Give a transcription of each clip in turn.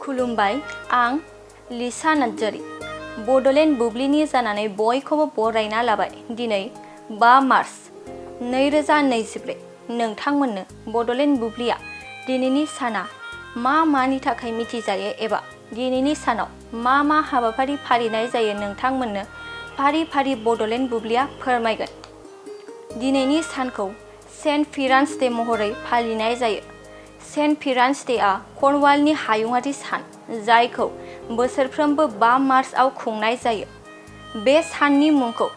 खुलुमबाय आं लिसा नार्जारी बड'लेण्ड बुब्लिनि जानानै बयखौबो बरायना लाबाय। दिनै 5 मार्च 2024 नोंथांमोननो बड'लेण्ड बुब्लिया दिनैनि साना मानि थाखाय मिथिजायो एबा दिनैनि सानाव मा हाबाफारि फालिनाय जायो नोंथांमोननो फारि फारि बड'लेण्ड बुब्लिया फोरमायगोन। दिनैनि सानखौ सेन्ट पिरान्स डे महरै फालिनाय जायो। सेन्ट पिरान्स डेआ कर्नवालनि हायुङारि सान जायखौ बोसोरफ्रोमबो 5 मार्चआव खुंनाय जायो। बे साननि मुंखौ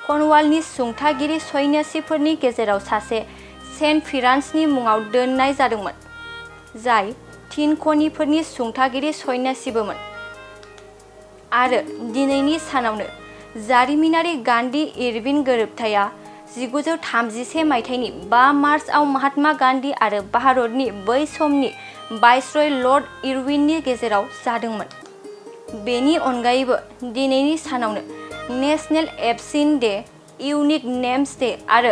कर्नवालनि सुंथागिरि सन्यासिफोरनि गेजेराव सासे सेन्ट पिरान्सनि मुङाव दोननाय जादोंमोन, जाय थिनख'निफोरनि सुंथागिरि सन्यासिबोमोन। आरो दिनैनि सानावनो जारिमिनारि गान्धी-इरविन गोरोबथाया 1931 मायथाइनि 5 मार्चआव महात्मा गान्धी आरो भारतनि बै समनि वाइसरय लर्ड इरविननि गेजेराव जादोंमोन। बेनि अनगायैबो दिनैनि सानावनो national absinthe day, unique names day आरो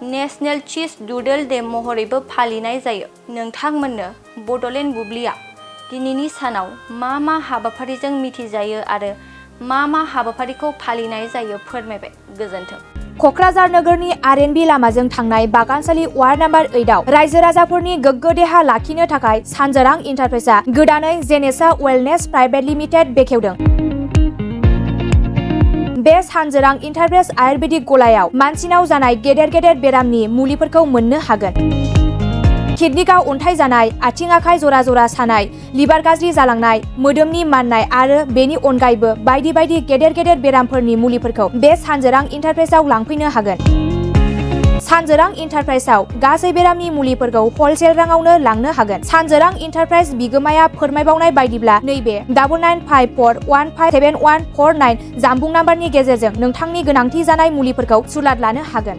नेशनेल चीज डुडल डे महरैबो फालिनाय जायो। नोंथांमोननो बड'लेण्ड बुब्लिया दिनैनि सानाव मा हाबाफारिजों मिथिजायो आरो मा हाबाफारिखौ फालिनाय जायो फोरमायबाय। गोजोन्थों। क'क्राझार नोगोरनि आर.एन.बी लामाजों थांनाय बागानसालि वार्ड नम्बर 8आव रायजो राजाफोरनि गोग्गो देहा लाखिनो थाखाय सानजोरां इन्टारप्राइजआ गोदानै जेनेसा वेलनेस प्राइभेट लिमिटेड बेखेवदों। बे सानजोरां इन्टारप्राइज आयुर्वेदिक गलायाव मानसिनाव जानाय गेदेर बेरामनि मुलिफोरखौ मोननो हागोन। किडनिकआव अन्थाइ जानाय, आथिं आखाइ जरा सानाय, लिभार गाज्रि जालांनाय, मोदोमनि माननाय आरो बेनि अनगायैबो बायदि गेदेर बेरामफोरनि मुलिफोरखौ बे सानजोरां इन्टारप्राइजआव लांफैनो हागोन। सानजोरां इन्टारप्राइजआव गासै बेरामनि मुलिफोरखौ हलसेल राङावनो लांनो हागोन। सानजोरां इन्टारप्राइज बिगोमाया फोरमायबावनाय बायदिब्ला नैबे 9954157149 जानबुं नाम्बारनि गेजेरजों नोंथांनि गोनांथि जानाय मुलिफोरखौ सुलाद लानो हागोन।